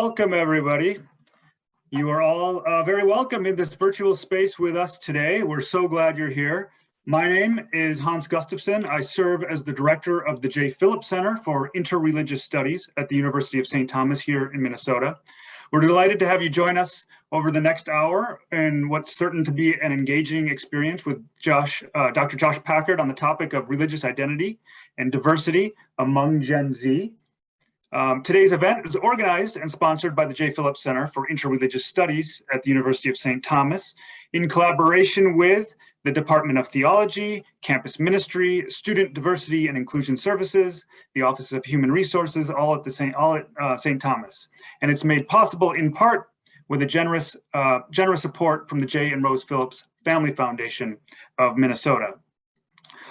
Welcome, everybody. You are all very welcome in this virtual space with us today. We're so glad you're here. My name is Hans Gustafsson. I serve as the director of the J. Phillips Center for Interreligious Studies at the University of St. Thomas here in Minnesota. We're delighted to have you join us over the next hour in what's certain to be an engaging experience with Dr. Josh Packard on the topic of religious identity and diversity among Gen Z. Today's event is organized and sponsored by the J. Phillips Center for Interreligious Studies at the University of St. Thomas in collaboration with the Department of Theology, Campus Ministry, Student Diversity and Inclusion Services, the Office of Human Resources, all at St. Thomas. And it's made possible in part with a generous support from the J. and Rose Phillips Family Foundation of Minnesota.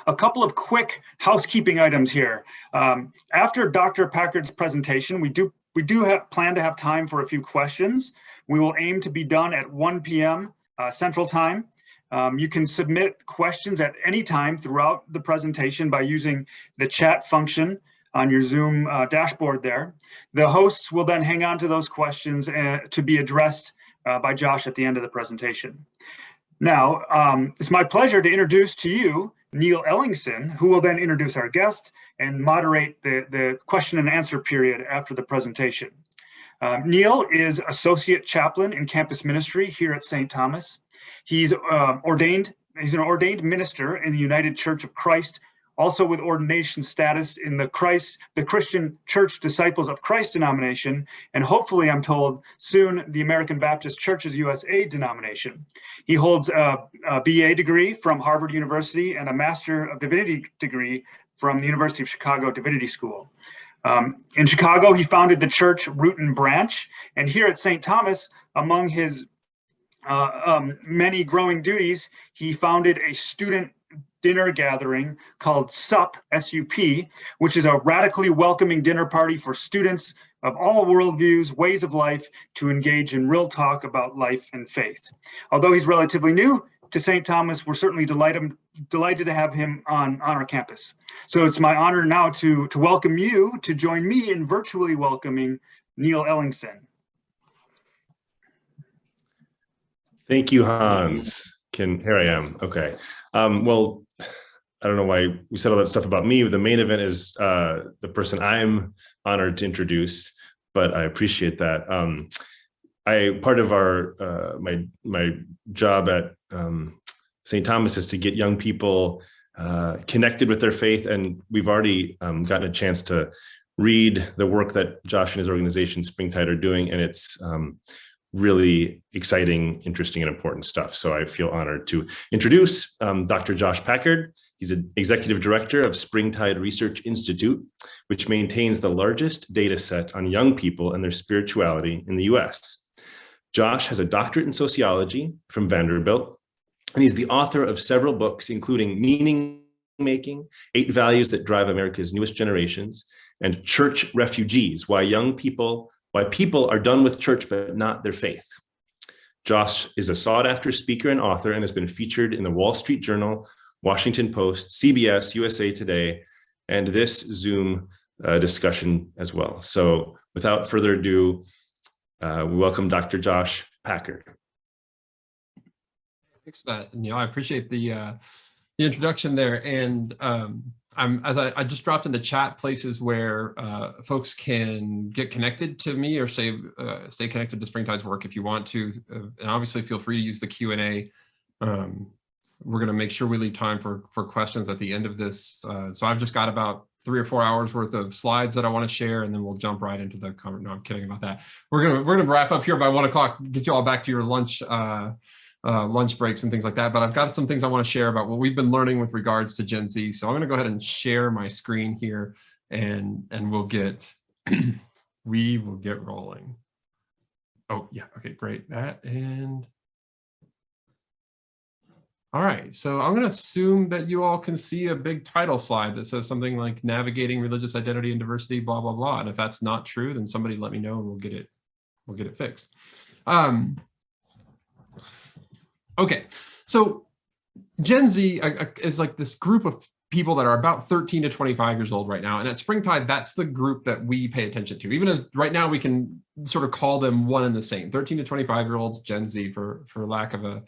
A couple of quick housekeeping items here. After Dr. Packard's presentation, we do plan to have time for a few questions. We will aim to be done at 1 p.m. Central Time. You can submit questions at any time throughout the presentation by using the chat function on your Zoom dashboard there. The hosts will then hang on to those questions to be addressed by Josh at the end of the presentation. Now, it's my pleasure to introduce to you Neil Ellingson, who will then introduce our guest and moderate the question and answer period after the presentation. Neil is Associate Chaplain in Campus Ministry here at St. Thomas. He's an ordained minister in the United Church of Christ, also with ordination status in the Christian Church Disciples of Christ denomination, and hopefully, I'm told, soon the American Baptist Churches USA denomination. He holds a BA degree from Harvard University and a Master of Divinity degree from the University of Chicago Divinity School. In Chicago, he founded the church Root and Branch, and here at St. Thomas, among his many growing duties, he founded a student dinner gathering called SUP, S-U-P, which is a radically welcoming dinner party for students of all worldviews, ways of life, to engage in real talk about life and faith. Although he's relatively new to St. Thomas, we're certainly delighted to have him on our campus. So it's my honor now to welcome you to join me in virtually welcoming Neil Ellingson. Thank you, Hans. Here I am. Okay. Well, I don't know why we said all that stuff about me. The main event is the person I'm honored to introduce, but I appreciate that. Part of our my job at St. Thomas is to get young people connected with their faith, and we've already gotten a chance to read the work that Josh and his organization Springtide are doing, and it's really exciting, interesting, and important stuff. So I feel honored to introduce Dr. Josh Packard. He's an executive director of Springtide Research Institute, which maintains the largest data set on young people and their spirituality in the US. Josh has a doctorate in sociology from Vanderbilt, and he's the author of several books, including Meaning Making, 8 Values That Drive America's Newest Generations, and Church Refugees, Why People are done with church but not their faith. Josh is a sought-after speaker and author and has been featured in the Wall Street Journal, Washington Post, CBS, USA Today, and this Zoom discussion as well. So without further ado, we welcome Dr. Josh Packard. Thanks for that, Neil. I appreciate the introduction there. And I just dropped into chat places where folks can get connected to me or stay connected to Springtide's work if you want to. And obviously, feel free to use the Q&A. We're going to make sure we leave time for questions at the end of this. So I've just got about 3 or 4 hours worth of slides that I want to share, and then we'll jump right into the conversation. No, I'm kidding about that. We're gonna wrap up here by 1 o'clock. Get you all back to your lunch breaks and things like that. But I've got some things I want to share about what we've been learning with regards to Gen Z. So I'm going to go ahead and share my screen here, and we'll get we will get rolling. Oh yeah, okay, great. That and all right. So I'm going to assume that you all can see a big title slide that says something like "Navigating Religious Identity and Diversity," blah blah blah. And if that's not true, then somebody let me know, and we'll get it fixed. Okay, so Gen Z is like this group of people that are about 13 to 25 years old right now. And at Springtide, that's the group that we pay attention to. Even as right now, we can sort of call them one and the same, 13 to 25-year-olds, Gen Z, for lack of a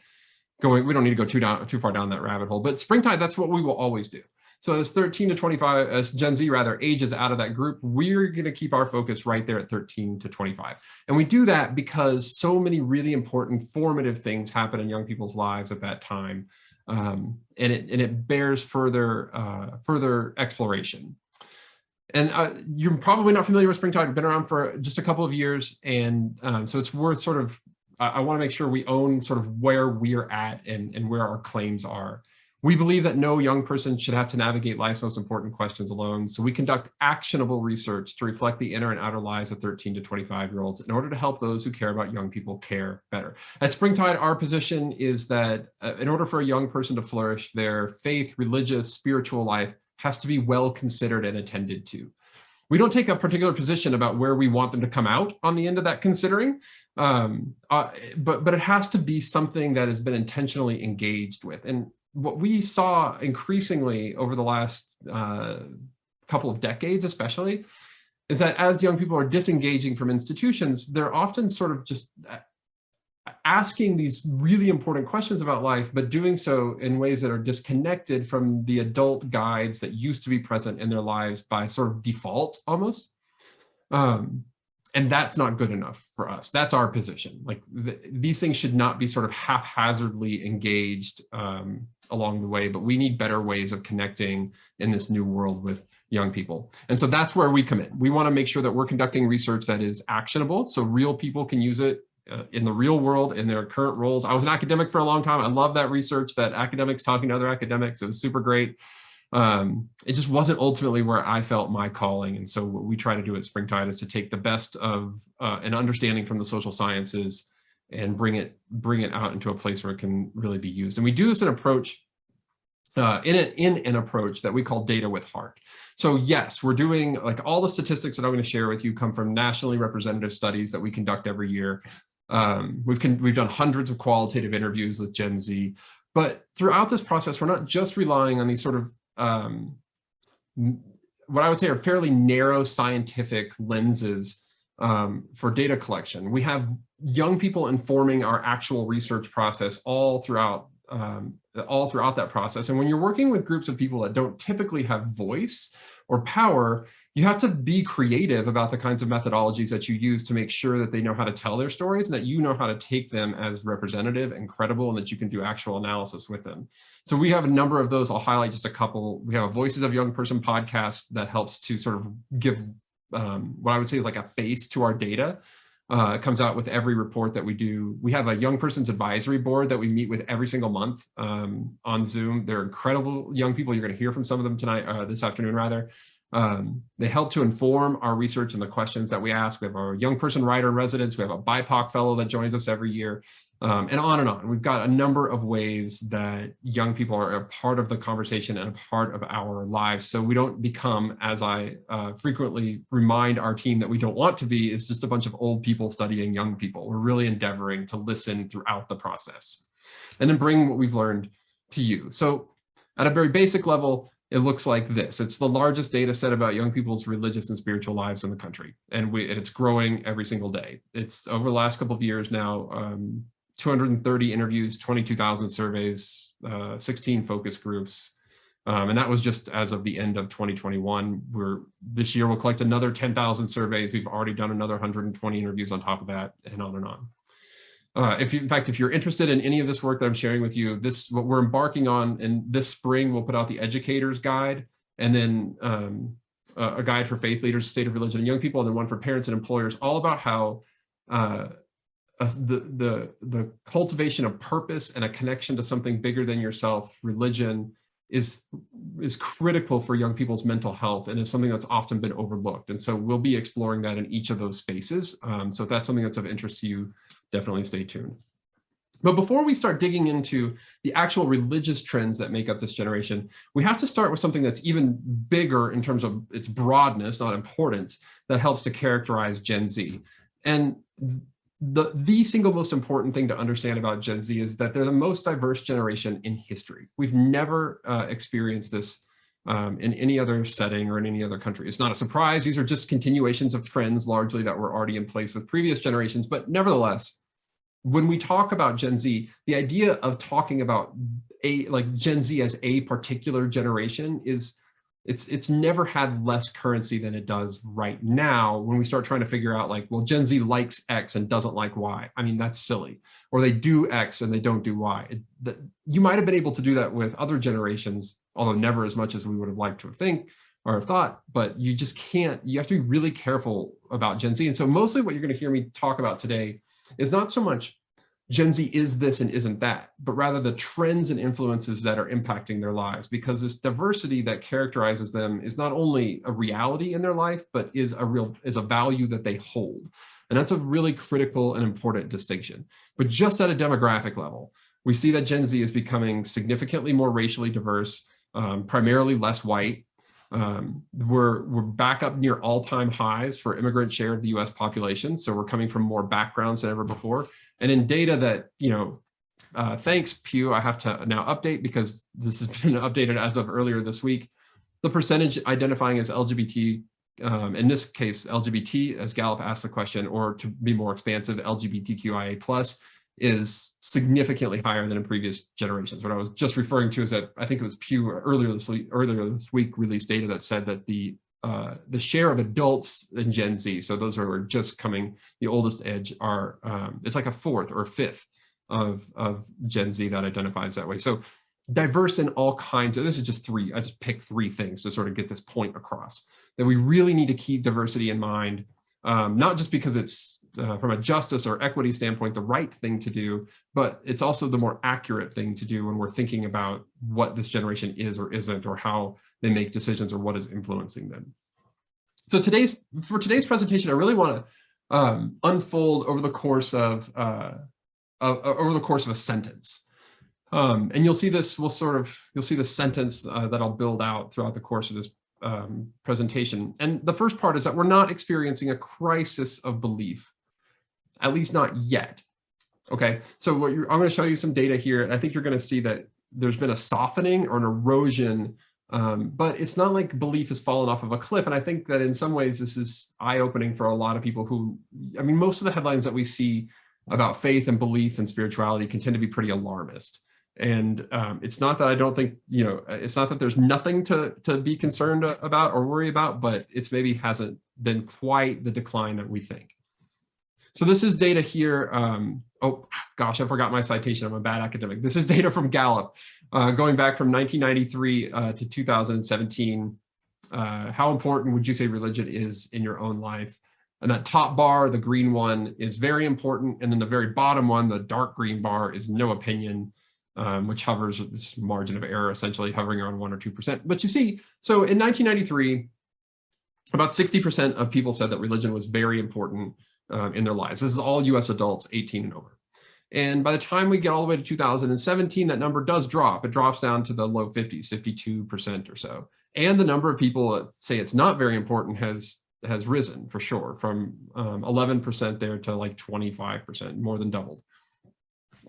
going, we don't need to go too far down that rabbit hole. But Springtide, that's what we will always do. So as 13 to 25, as Gen Z rather ages out of that group, we're going to keep our focus right there at 13 to 25. And we do that because so many really important formative things happen in young people's lives at that time. And it bears further exploration. And you're probably not familiar with Springtide. We've been around for just a couple of years. And so it's worth sort of, I want to make sure we own sort of where we're at and where our claims are. We believe that no young person should have to navigate life's most important questions alone. So we conduct actionable research to reflect the inner and outer lives of 13 to 25-year-olds in order to help those who care about young people care better. At Springtide, our position is that in order for a young person to flourish, their faith, religious, spiritual life has to be well considered and attended to. We don't take a particular position about where we want them to come out on the end of that considering, but it has to be something that has been intentionally engaged with. And what we saw increasingly over the last couple of decades, especially, is that as young people are disengaging from institutions, they're often sort of just asking these really important questions about life, but doing so in ways that are disconnected from the adult guides that used to be present in their lives by sort of default almost. And that's not good enough for us. That's our position. Like these things should not be sort of haphazardly engaged along the way, but we need better ways of connecting in this new world with young people. And so that's where we come in. We want to make sure that we're conducting research that is actionable, so real people can use it in the real world in their current roles. I was an academic for a long time. I love that research, that academics talking to other academics. It was super great. It just wasn't ultimately where I felt my calling. And so what we try to do at Springtide is to take the best of an understanding from the social sciences and bring it out into a place where it can really be used. And we do this in an approach that we call data with heart. So yes, we're doing, like, all the statistics that I'm going to share with you come from nationally representative studies that we conduct every year. We've done hundreds of qualitative interviews with Gen Z, but throughout this process, we're not just relying on these sort of what I would say are fairly narrow scientific lenses for data collection. We have young people informing our actual research process all throughout that process. And when you're working with groups of people that don't typically have voice or power, you have to be creative about the kinds of methodologies that you use to make sure that they know how to tell their stories and that you know how to take them as representative and credible and that you can do actual analysis with them. So we have a number of those. I'll highlight just a couple. We have a Voices of Young Person podcast that helps to sort of give what I would say is like a face to our data. It comes out with every report that we do. We have a young person's advisory board that we meet with every single month on Zoom. They're incredible young people. You're going to hear from some of them tonight, this afternoon rather. They help to inform our research and the questions that we ask. We have our young person writer in residence. We have a BIPOC fellow that joins us every year, and on and on. We've got a number of ways that young people are a part of the conversation and a part of our lives. So we don't become, as I frequently remind our team that we don't want to be, is just a bunch of old people studying young people. We're really endeavoring to listen throughout the process and then bring what we've learned to you. So at a very basic level, it looks like this. It's the largest data set about young people's religious and spiritual lives in the country. And it's growing every single day. It's over the last couple of years now, 230 interviews, 22,000 surveys, 16 focus groups. And that was just as of the end of 2021. This year we'll collect another 10,000 surveys. We've already done another 120 interviews on top of that, and on and on. If you're interested in any of this work that I'm sharing with you, what we're embarking on, and this spring we'll put out the Educator's Guide, and then a guide for faith leaders, state of religion and young people, and then one for parents and employers, all about how the cultivation of purpose and a connection to something bigger than yourself, religion, is critical for young people's mental health, and is something that's often been overlooked. And so we'll be exploring that in each of those spaces. So if that's something that's of interest to you, definitely stay tuned. But before we start digging into the actual religious trends that make up this generation, we have to start with something that's even bigger in terms of its broadness, not importance, that helps to characterize Gen Z. And the single most important thing to understand about Gen Z is that they're the most diverse generation in history. We've never experienced this in any other setting or in any other country. It's not a surprise. These are just continuations of trends largely that were already in place with previous generations. But nevertheless, when we talk about Gen Z, the idea of talking about Gen Z as a particular generation is, it's never had less currency than it does right now when we start trying to figure out like, well, Gen Z likes X and doesn't like Y. I mean, that's silly. Or they do X and they don't do Y. You might have been able to do that with other generations, although never as much as we would have liked to think or have thought, but you just can't, you have to be really careful about Gen Z. And so mostly what you're going to hear me talk about today is not so much Gen Z is this and isn't that, but rather the trends and influences that are impacting their lives, because this diversity that characterizes them is not only a reality in their life, but is a value that they hold. And that's a really critical and important distinction. But just at a demographic level, we see that Gen Z is becoming significantly more racially diverse, primarily less white. We're back up near all-time highs for immigrant share of the US population. So we're coming from more backgrounds than ever before. And in data that, thanks Pew, I have to now update because this has been updated as of earlier this week. The percentage identifying as LGBT, in this case, LGBT, as Gallup asked the question, or to be more expansive, LGBTQIA+, is significantly higher than in previous generations. What I was just referring to is that I think it was Pew earlier this week released data that said that the share of adults in Gen Z, so those who are just coming, the oldest edge, are it's like a fourth or fifth of Gen Z that identifies that way. So diverse in all kinds of, this is just three, I just picked three things to sort of get this point across, that we really need to keep diversity in mind, not just because it's from a justice or equity standpoint, the right thing to do, but it's also the more accurate thing to do when we're thinking about what this generation is or isn't, or how they make decisions or what is influencing them. So for today's presentation, I really want to unfold over the course of a sentence. And you'll see this, you'll see the sentence that I'll build out throughout the course of this presentation. And the first part is that we're not experiencing a crisis of belief, at least not yet. Okay, so I'm going to show you some data here, and I think you're going to see that there's been a softening or an erosion, but it's not like belief has fallen off of a cliff. And I think that in some ways this is eye-opening for a lot of people who, I mean, most of the headlines that we see about faith and belief and spirituality can tend to be pretty alarmist. And it's not that I don't think, it's not that there's nothing to be concerned about or worry about, but it's maybe hasn't been quite the decline that we think. So this is data here. Oh gosh, I forgot my citation. I'm a bad academic. This is data from Gallup, going back from 1993 to 2017. How important would you say religion is in your own life? And that top bar, the green one, is very important. And then the very bottom one, the dark green bar, is no opinion, which hovers at this margin of error, essentially hovering around 1 or 2%. But you see, so in 1993, about 60% of people said that religion was very important in their lives. This is all US adults 18 and over. And by the time we get all the way to 2017, that number does drop. It drops down to the low 50s, 52% or so. And the number of people that say it's not very important has risen for sure, from 11% there to like 25%, more than doubled.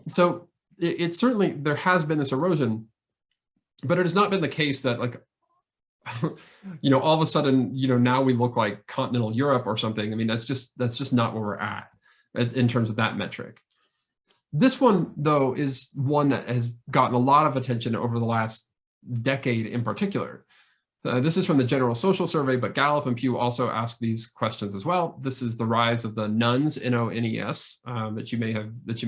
So it's certainly, there has been this erosion, but it has not been the case that like, all of a sudden, now we look like continental Europe or something. I mean, that's just not where we're at in terms of that metric. This one, though, is one that has gotten a lot of attention over the last decade in particular. This is from the General Social Survey, but Gallup and Pew also ask these questions as well. This is the rise of the NONES, N-O-N-E-S, that you may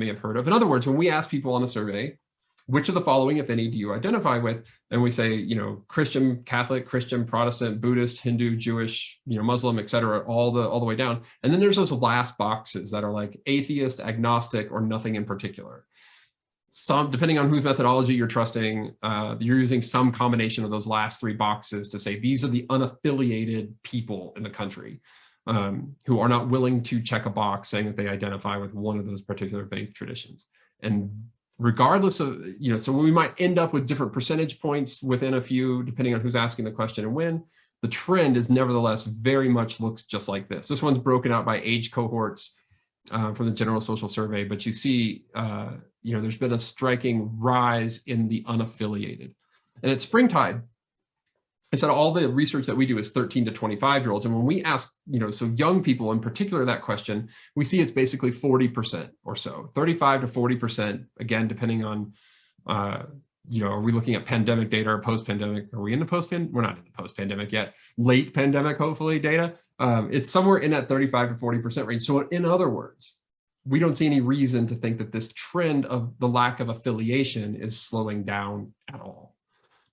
have heard of. In other words, when we ask people on the survey, which of the following, if any, do you identify with? And we say, Christian, Catholic, Christian, Protestant, Buddhist, Hindu, Jewish, Muslim, et cetera, all the way down. And then there's those last boxes that are like atheist, agnostic, or nothing in particular. Some, depending on whose methodology you're trusting, you're using some combination of those last three boxes to say these are the unaffiliated people in the country who are not willing to check a box saying that they identify with one of those particular faith traditions. And regardless of, so we might end up with different percentage points within a few, depending on who's asking the question and when, the trend is nevertheless very much looks just like this. This one's broken out by age cohorts from the General Social Survey, but you see, there's been a striking rise in the unaffiliated. And at Springtide, Instead, all the research that we do is 13 to 25-year-olds. And when we ask, so young people in particular, that question, we see it's basically 40% or so, 35 to 40%, again, depending on, are we looking at pandemic data or post-pandemic? Are we in the post-pandemic? We're not in the post-pandemic yet. Late pandemic, hopefully, data. It's somewhere in that 35 to 40% range. So in other words, we don't see any reason to think that this trend of the lack of affiliation is slowing down at all.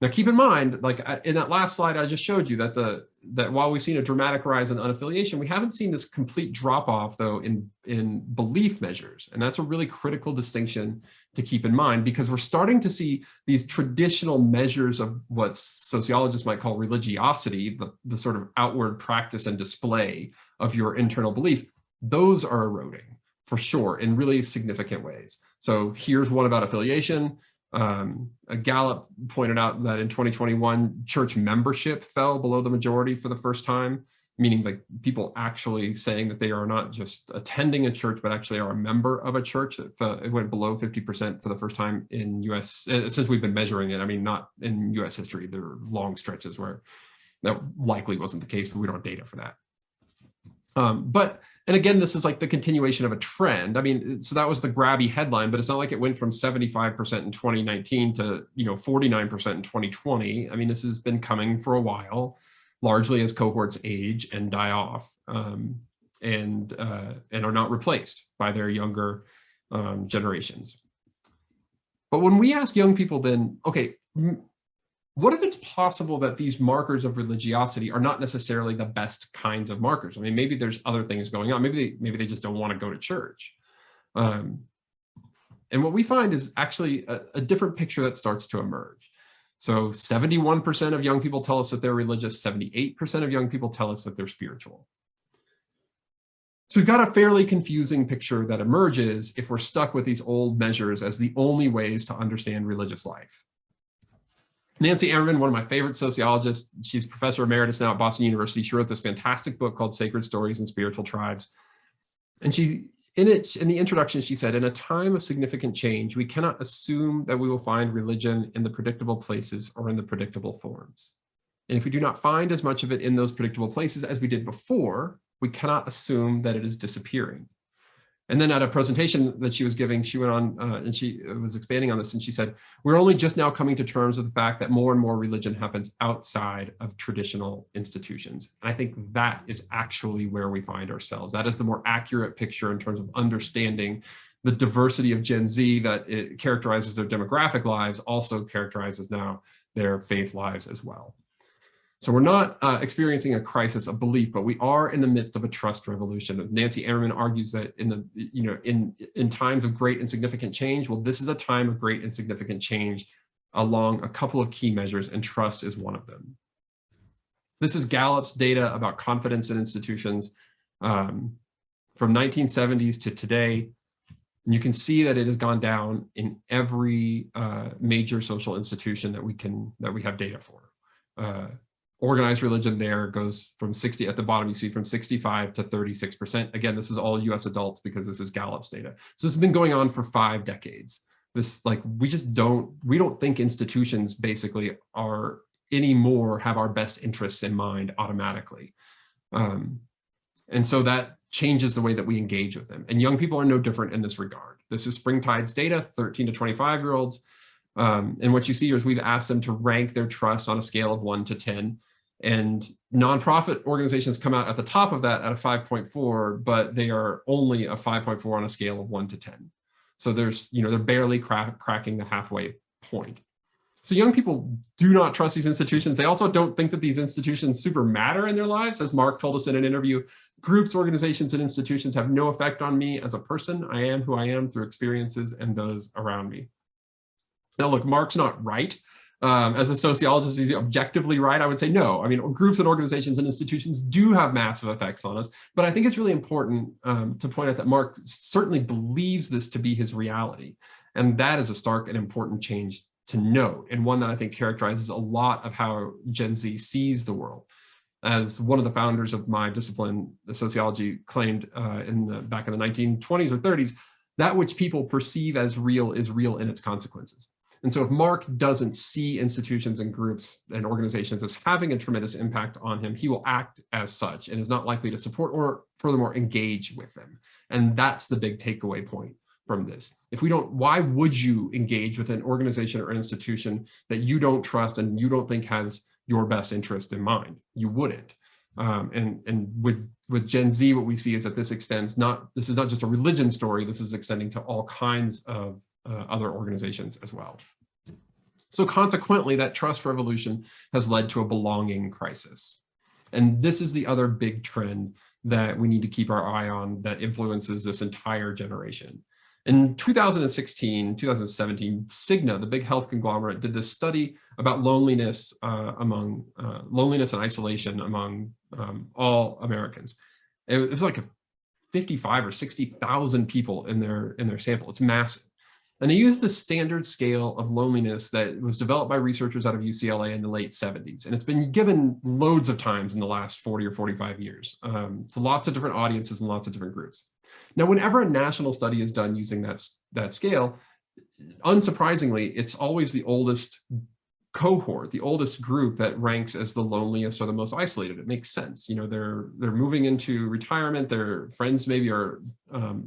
Now, keep in mind, like in that last slide I just showed you, that while we've seen a dramatic rise in unaffiliation, we haven't seen this complete drop off, though, in belief measures. And that's a really critical distinction to keep in mind, because we're starting to see these traditional measures of what sociologists might call religiosity, the sort of outward practice and display of your internal belief. Those are eroding, for sure, in really significant ways. So here's one about affiliation. Gallup pointed out that in 2021, church membership fell below the majority for the first time, meaning like people actually saying that they are not just attending a church, but actually are a member of a church. It went below 50% for the first time in US, since we've been measuring it. I mean, not in US history, there are long stretches where that likely wasn't the case, but we don't have data for that. And again, this is like the continuation of a trend. I mean, so that was the grabby headline, but it's not like it went from 75% in 2019 to 49% in 2020. I mean, this has been coming for a while, largely as cohorts age and die off, and are not replaced by their younger generations. But when we ask young people, then, okay, what if it's possible that these markers of religiosity are not necessarily the best kinds of markers? I mean, maybe there's other things going on. Maybe they just don't want to go to church. And what we find is actually a different picture that starts to emerge. So 71% of young people tell us that they're religious. 78% of young people tell us that they're spiritual. So we've got a fairly confusing picture that emerges if we're stuck with these old measures as the only ways to understand religious life. Nancy Ammerman, one of my favorite sociologists, she's professor emeritus now at Boston University. She wrote this fantastic book called Sacred Stories and Spiritual Tribes. And in the introduction, she said, in a time of significant change, we cannot assume that we will find religion in the predictable places or in the predictable forms. And if we do not find as much of it in those predictable places as we did before, we cannot assume that it is disappearing. And then at a presentation that she was giving, she went on and she was expanding on this, and she said, we're only just now coming to terms with the fact that more and more religion happens outside of traditional institutions. And I think that is actually where we find ourselves. That is the more accurate picture in terms of understanding the diversity of Gen Z that it characterizes their demographic lives, also characterizes now their faith lives as well. So we're not experiencing a crisis of belief, but we are in the midst of a trust revolution. Nancy Ammerman argues that in times of great and significant change, well, this is a time of great and significant change along a couple of key measures, and trust is one of them. This is Gallup's data about confidence in institutions from 1970s to today. And you can see that it has gone down in every major social institution that we have data for. Organized religion there goes from 60, at the bottom you see from 65 to 36%. Again, this is all US adults because this is Gallup's data. So this has been going on for 5 decades. This, like, we don't think institutions basically are anymore have our best interests in mind automatically. And so that changes the way that we engage with them. And young people are no different in this regard. This is Springtide's data, 13 to 25-year-olds. And what you see here is we've asked them to rank their trust on a scale of 1 to 10. And nonprofit organizations come out at the top of that at a 5.4, but they are only a 5.4 on a scale of 1 to 10. So there's, they're barely cracking the halfway point. So young people do not trust these institutions. They also don't think that these institutions super matter in their lives. As Mark told us in an interview, groups, organizations, and institutions have no effect on me as a person. I am who I am through experiences and those around me. Now, look, Mark's not right. As a sociologist, is he objectively right? I would say no. I mean, groups and organizations and institutions do have massive effects on us, but I think it's really important to point out that Mark certainly believes this to be his reality. And that is a stark and important change to note, and one that I think characterizes a lot of how Gen Z sees the world. As one of the founders of my discipline, the sociology, claimed back in the 1920s or 30s, that which people perceive as real is real in its consequences. And so if Mark doesn't see institutions and groups and organizations as having a tremendous impact on him, he will act as such and is not likely to support or furthermore engage with them. And that's the big takeaway point from this. If we don't, why would you engage with an organization or institution that you don't trust and you don't think has your best interest in mind? You wouldn't. And with Gen Z, what we see is that this extends this is not just a religion story, this is extending to all kinds of other organizations as well. So consequently, that trust revolution has led to a belonging crisis. And this is the other big trend that we need to keep our eye on that influences this entire generation. In 2016, 2017, Cigna, the big health conglomerate, did this study about loneliness loneliness and isolation among all Americans. It was like 55 or 60,000 people in their sample. It's massive. And they used the standard scale of loneliness that was developed by researchers out of UCLA in the late 70s. And it's been given loads of times in the last 40 or 45 years to lots of different audiences and lots of different groups. Now, whenever a national study is done using that scale, unsurprisingly, it's always the oldest cohort, the oldest group that ranks as the loneliest or the most isolated. It makes sense. You know, they're moving into retirement, their friends maybe are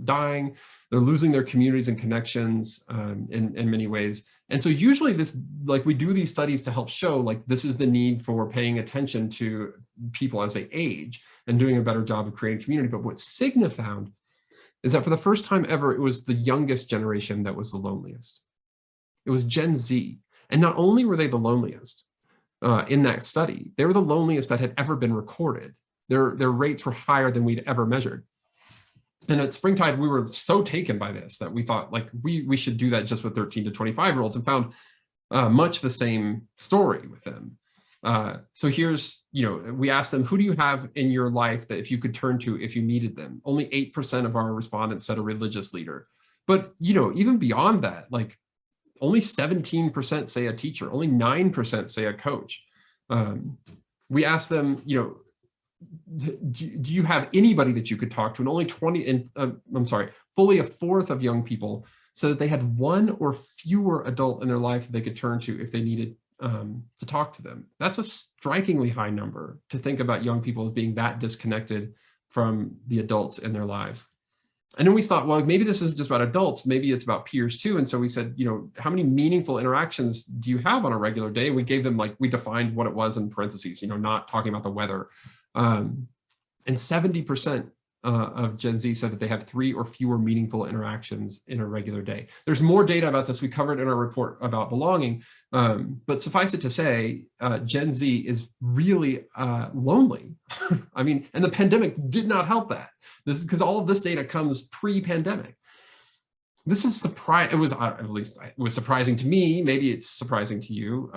dying, they're losing their communities and connections in many ways. And so usually this, like we do these studies to help show like this is the need for paying attention to people as they age and doing a better job of creating community. But what Cigna found is that for the first time ever, it was the youngest generation that was the loneliest. It was Gen Z. And not only were they the loneliest in that study, they were the loneliest that had ever been recorded. Their rates were higher than we'd ever measured. And at Springtide, we were so taken by this that we thought like we should do that just with 13 to 25-year-olds and found much the same story with them. So here's, we asked them, who do you have in your life that if you could turn to if you needed them? Only 8% of our respondents said a religious leader. But, even beyond that, like only 17% say a teacher, only 9% say a coach. We asked them, do you have anybody that you could talk to? And only fully a fourth of young people said that they had one or fewer adult in their life that they could turn to if they needed to talk to them. That's a strikingly high number to think about young people as being that disconnected from the adults in their lives. And then we thought, well, maybe this isn't just about adults, maybe it's about peers too. And so we said, how many meaningful interactions do you have on a regular day? And we gave them, we defined what it was in parentheses, not talking about the weather. And 70% of Gen Z said that they have 3 or fewer meaningful interactions in a regular day. There's more data about this we covered in our report about belonging, but suffice it to say, Gen Z is really lonely. I mean, and the pandemic did not help that. This is because all of this data comes pre-pandemic. This is surprising. It was, at least it was surprising to me. Maybe it's surprising to you.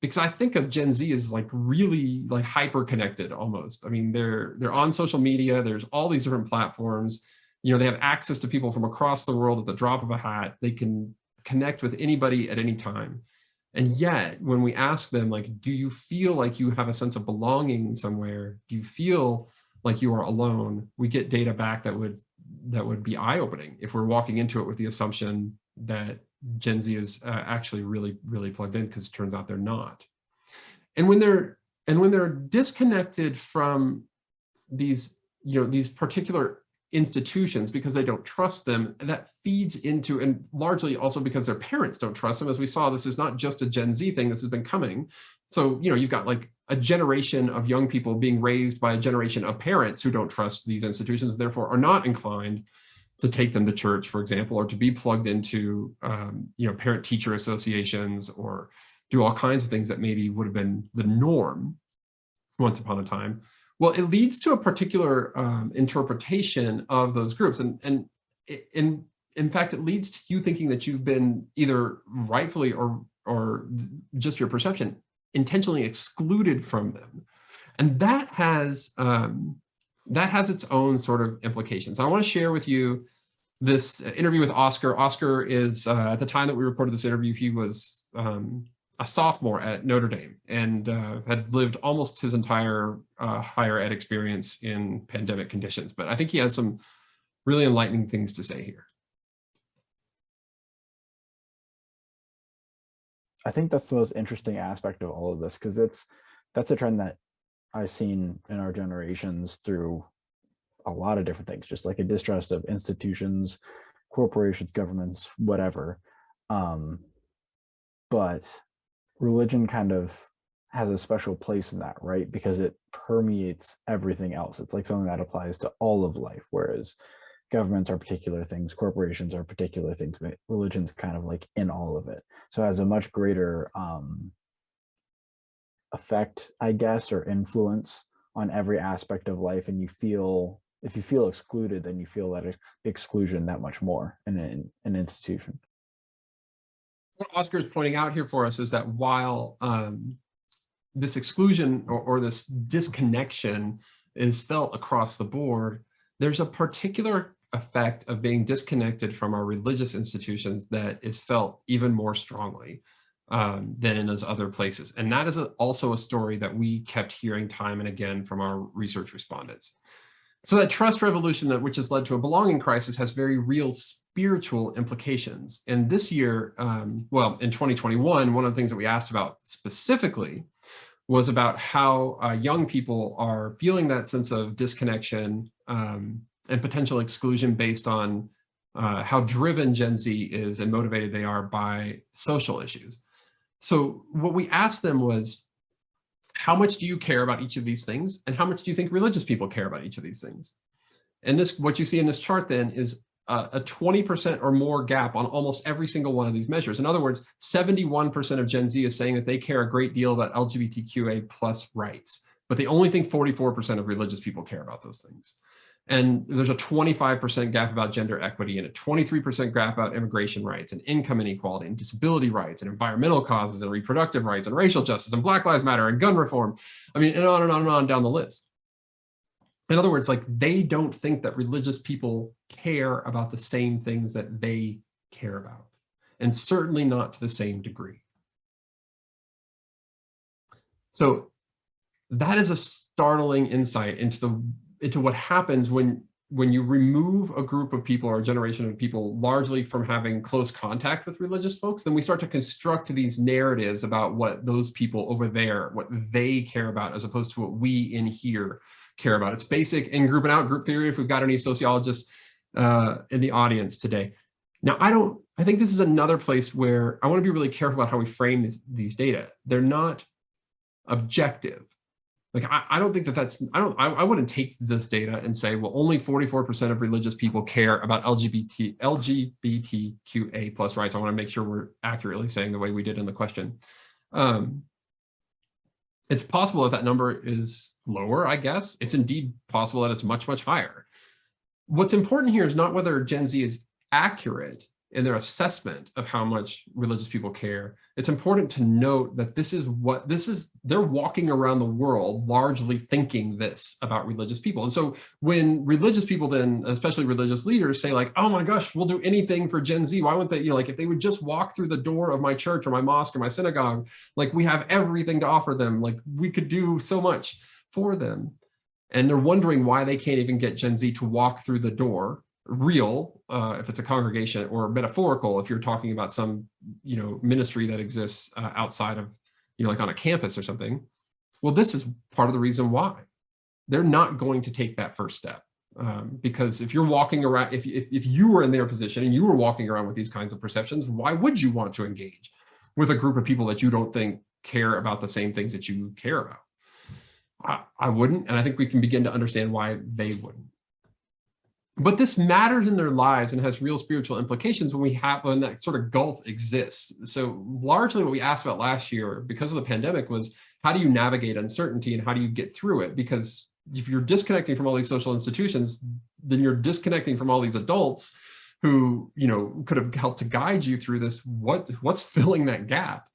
Because I think of Gen Z as really hyper connected almost. I mean, they're on social media. There's all these different platforms. They have access to people from across the world at the drop of a hat. They can connect with anybody at any time. And yet, when we ask them, do you feel like you have a sense of belonging somewhere? Do you feel like you are alone? We get data back that would be eye-opening if we're walking into it with the assumption that Gen Z is actually really plugged in, because it turns out they're not. And when they're disconnected from these particular institutions because they don't trust them, that feeds into, and largely also because their parents don't trust them. As we saw, this is not just a Gen Z thing, this has been coming. So, you've got a generation of young people being raised by a generation of parents who don't trust these institutions, therefore are not inclined to take them to church, for example, or to be plugged into, parent-teacher associations, or do all kinds of things that maybe would have been the norm once upon a time. Well, it leads to a particular interpretation of those groups. And in fact, it leads to you thinking that you've been either rightfully or just your perception intentionally excluded from them. And that has its own sort of implications. I want to share with you this interview with Oscar. Oscar is, at the time that we recorded this interview, he was a sophomore at Notre Dame and had lived almost his entire higher ed experience in pandemic conditions. But I think he has some really enlightening things to say here. I think that's the most interesting aspect of all of this, because that's a trend that I've seen in our generations through a lot of different things, just like a distrust of institutions, corporations, governments, whatever. But religion kind of has a special place in that, right? Because it permeates everything else. It's like something that applies to all of life, whereas governments are particular things, corporations are particular things, but religion's kind of like in all of it. So it has a much greater effect, I guess, or influence on every aspect of life. And if you feel excluded, then you feel that exclusion that much more in an institution. What Oscar is pointing out here for us is that while this exclusion or this disconnection is felt across the board, there's a particular effect of being disconnected from our religious institutions that is felt even more strongly than in those other places. And that is also a story that we kept hearing time and again from our research respondents. So that trust revolution, which has led to a belonging crisis, has very real spiritual implications. And this year, well, in 2021, one of the things that we asked about specifically was about how young people are feeling that sense of disconnection and potential exclusion based on how driven Gen Z is and motivated they are by social issues. So what we asked them was, how much do you care about each of these things? And how much do you think religious people care about each of these things? And this, what you see in this chart then is a 20% or more gap on almost every single one of these measures. In other words, 71% of Gen Z is saying that they care a great deal about LGBTQA plus rights, but they only think 44% of religious people care about those things. And there's a 25% gap about gender equity and a 23% gap about immigration rights and income inequality and disability rights and environmental causes and reproductive rights and racial justice and Black Lives Matter and gun reform. I mean, and on and on and on down the list. In other words, like, they don't think that religious people care about the same things that they care about, and certainly not to the same degree. So that is a startling insight into what happens when you remove a group of people or a generation of people largely from having close contact with religious folks. Then we start to construct these narratives about what those people over there, what they care about, as opposed to what we in here care about. It's basic in-group and out-group theory, if we've got any sociologists in the audience today. Now, I think this is another place where I want to be really careful about how we frame these data. They're not objective. Like, I don't think I wouldn't take this data and say, well, only 44% of religious people care about LGBTQA plus rights. I want to make sure we're accurately saying the way we did in the question. It's possible that number is lower, I guess. It's indeed possible that it's much, much higher. What's important here is not whether Gen Z is accurate in their assessment of how much religious people care. It's important to note that they're walking around the world largely thinking this about religious people. And so when religious people then, especially religious leaders, say like, oh my gosh, we'll do anything for Gen Z. Why wouldn't they, like, if they would just walk through the door of my church or my mosque or my synagogue, like, we have everything to offer them. Like, we could do so much for them. And they're wondering why they can't even get Gen Z to walk through the door. Real, if it's a congregation, or metaphorical if you're talking about some ministry that exists outside of like on a campus or something. Well, this is part of the reason why they're not going to take that first step, because if you're walking around, if you were in their position and you were walking around with these kinds of perceptions, why would you want to engage with a group of people that you don't think care about the same things that you care about? I wouldn't, and I think we can begin to understand why they wouldn't. But this matters in their lives and has real spiritual implications when that sort of gulf exists. So largely what we asked about last year, because of the pandemic, was how do you navigate uncertainty and how do you get through it? Because if you're disconnecting from all these social institutions, then you're disconnecting from all these adults who could have helped to guide you through this. What's filling that gap?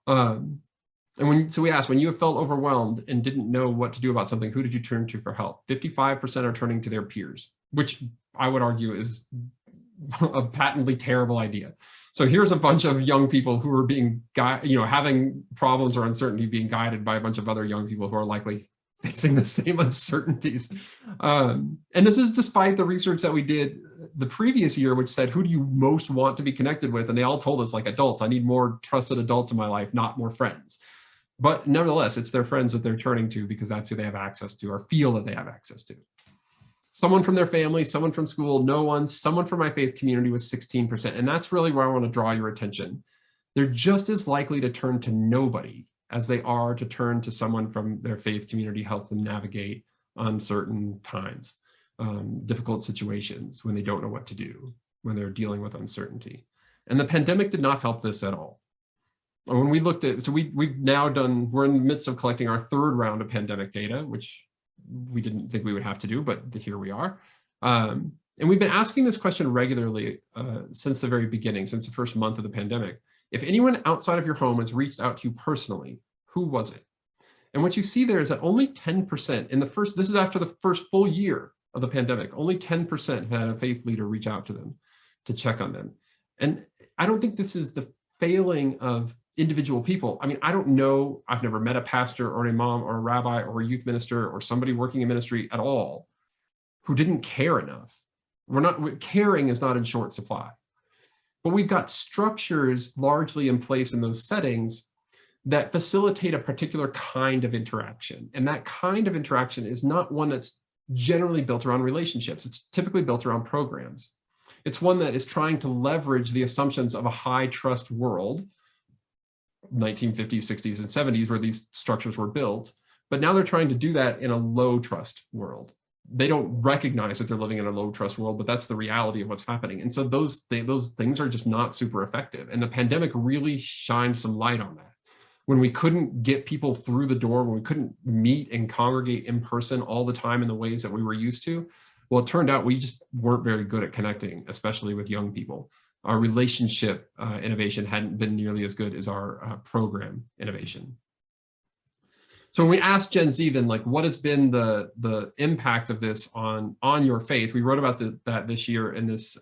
So we asked, when you have felt overwhelmed and didn't know what to do about something, who did you turn to for help? 55% are turning to their peers, which I would argue is a patently terrible idea. So here's a bunch of young people who are being having problems or uncertainty, being guided by a bunch of other young people who are likely facing the same uncertainties. And this is despite the research that we did the previous year, which said, who do you most want to be connected with? And they all told us, like, adults. I need more trusted adults in my life, not more friends. But nevertheless, it's their friends that they're turning to because that's who they have access to or feel that they have access to. Someone from their family, someone from school, no one, someone from my faith community was 16%. And that's really where I want to draw your attention. They're just as likely to turn to nobody as they are to turn to someone from their faith community, help them navigate uncertain times, difficult situations when they don't know what to do, when they're dealing with uncertainty. And the pandemic did not help this at all. When we looked at, so we've now done, we're in the midst of collecting our third round of pandemic data, which we didn't think we would have to do, but here we are. And we've been asking this question regularly since the very beginning, since the first month of the pandemic. If anyone outside of your home has reached out to you personally, who was it? And what you see there is that only 10% in the first, this is after the first full year of the pandemic, only 10% had a faith leader reach out to them to check on them. And I don't think this is the failing of individual people. I mean, I don't know, I've never met a pastor or an imam or a rabbi or a youth minister or somebody working in ministry at all who didn't care enough. Caring is not in short supply. But we've got structures largely in place in those settings that facilitate a particular kind of interaction. And that kind of interaction is not one that's generally built around relationships. It's typically built around programs. It's one that is trying to leverage the assumptions of a high trust world, 1950s, 60s, and 70s, where these structures were built. But now they're trying to do that in a low trust world. They don't recognize that they're living in a low trust world, but that's the reality of what's happening. And so those things are just not super effective. And the pandemic really shined some light on that. When we couldn't get people through the door, when we couldn't meet and congregate in person all the time in the ways that we were used to, well, it turned out we just weren't very good at connecting, especially with young people. Our relationship innovation hadn't been nearly as good as our program innovation. So when we asked Gen Z then, like, what has been the impact of this on your faith? We wrote about that this year in this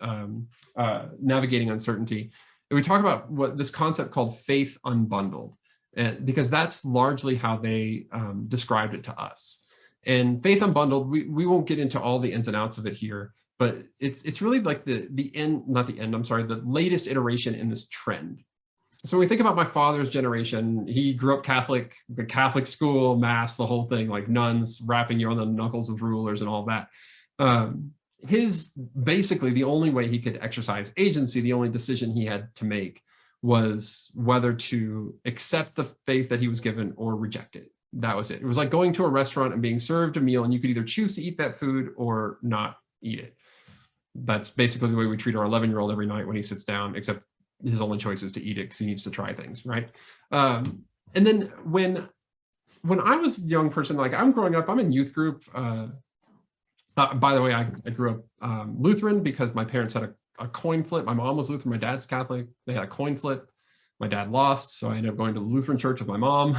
Navigating Uncertainty. And we talk about what this concept called faith unbundled, and because that's largely how they described it to us. And faith unbundled, we won't get into all the ins and outs of it here, but it's really like the latest iteration in this trend. So when we think about my father's generation, he grew up Catholic, the Catholic school, mass, the whole thing, like nuns wrapping you on the knuckles with rulers and all that. Basically the only way he could exercise agency, the only decision he had to make was whether to accept the faith that he was given or reject it. That was it. It was like going to a restaurant and being served a meal, and you could either choose to eat that food or not eat it. That's basically the way we treat our 11-year-old every night when he sits down, except his only choice is to eat it because he needs to try things, right? And then when I was a young person, like I'm growing up, I'm in youth group. By the way, I grew up Lutheran because my parents had a coin flip. My mom was Lutheran, my dad's Catholic. They had a coin flip. My dad lost, so I ended up going to the Lutheran church with my mom.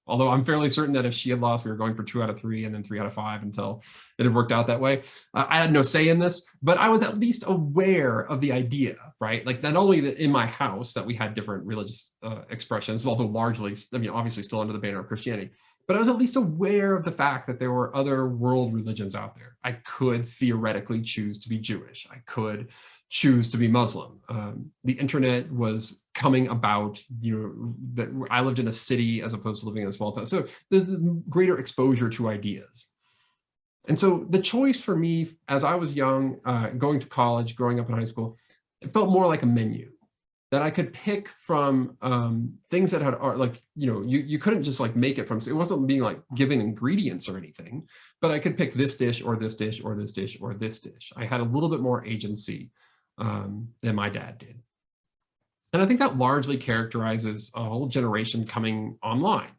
Although I'm fairly certain that if she had lost, we were going for 2 out of 3 and then 3 out of 5 until it had worked out that way. I had no say in this, but I was at least aware of the idea, right? Like not only that in my house that we had different religious expressions, although largely, I mean, obviously still under the banner of Christianity, but I was at least aware of the fact that there were other world religions out there. I could theoretically choose to be Jewish. I could choose to be Muslim. The internet was coming about, that I lived in a city as opposed to living in a small town. So there's greater exposure to ideas. And so the choice for me as I was young, going to college, growing up in high school, it felt more like a menu that I could pick from things that had like, you couldn't just like make it from, it wasn't being like given ingredients or anything, but I could pick this dish or this dish or this dish or this dish. I had a little bit more agency than my dad did. And I think that largely characterizes a whole generation coming online,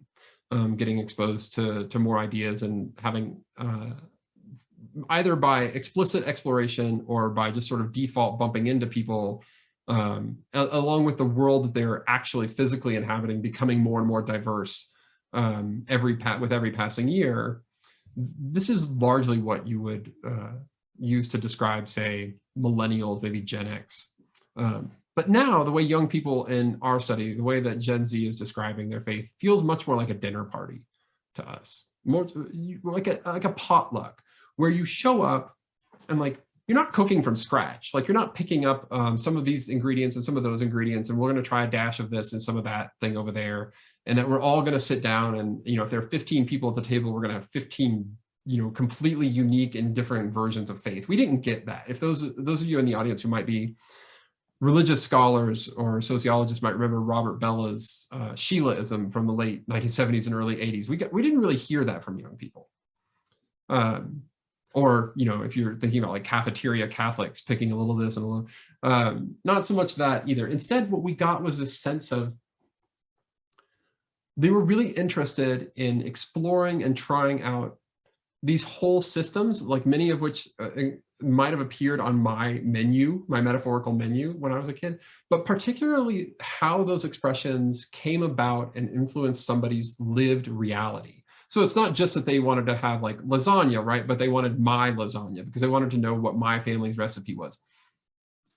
getting exposed to more ideas and having either by explicit exploration or by just sort of default bumping into people along with the world that they're actually physically inhabiting, becoming more and more diverse with every passing year. This is largely what you would use to describe, say, millennials, maybe Gen X. But now the way young people in our study, the way that Gen Z is describing their faith feels much more like a dinner party to us. more like a potluck where you show up and like, you're not cooking from scratch. Like you're not picking up some of these ingredients and some of those ingredients, and we're going to try a dash of this and some of that thing over there. And that we're all going to sit down and, you know, if there are 15 people at the table, we're going to have 15, you know, completely unique and different versions of faith. We didn't get that. If those of you in the audience who might be religious scholars or sociologists might remember Robert Bella's Sheilaism from the late 1970s and early 80s. We didn't really hear that from young people. Or, you know, if you're thinking about like cafeteria Catholics picking a little this and a little, not so much that either. Instead, what we got was a sense of they were really interested in exploring and trying out these whole systems, like many of which might have appeared on my menu, my metaphorical menu when I was a kid, but particularly how those expressions came about and influenced somebody's lived reality. So it's not just that they wanted to have like lasagna, right? But they wanted my lasagna because they wanted to know what my family's recipe was.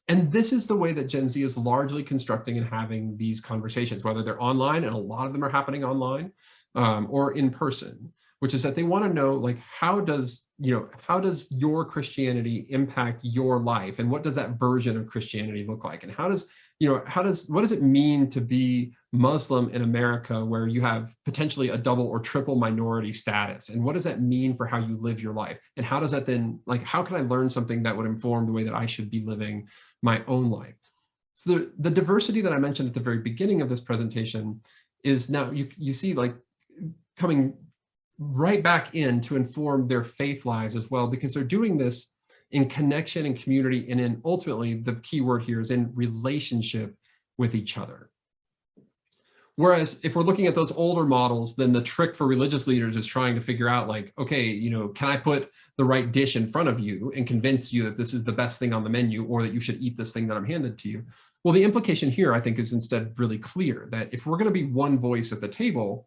And this is the way that Gen Z is largely constructing and having these conversations, whether they're online, and a lot of them are happening online, or in person, which is that they want to know, like, how does your Christianity impact your life? And what does that version of Christianity look like? And what does it mean to be Muslim in America where you have potentially a double or triple minority status? And what does that mean for how you live your life? And how does that then, like, how can I learn something that would inform the way that I should be living my own life? So the diversity that I mentioned at the very beginning of this presentation is now you see like coming right back in to inform their faith lives as well, because they're doing this in connection and community, and in ultimately the key word here is in relationship with each other. Whereas if we're looking at those older models, then the trick for religious leaders is trying to figure out like, okay, you know, can I put the right dish in front of you and convince you that this is the best thing on the menu, or that you should eat this thing that I'm handed to you? Well, the implication here, I think, is instead really clear that if we're going to be one voice at the table,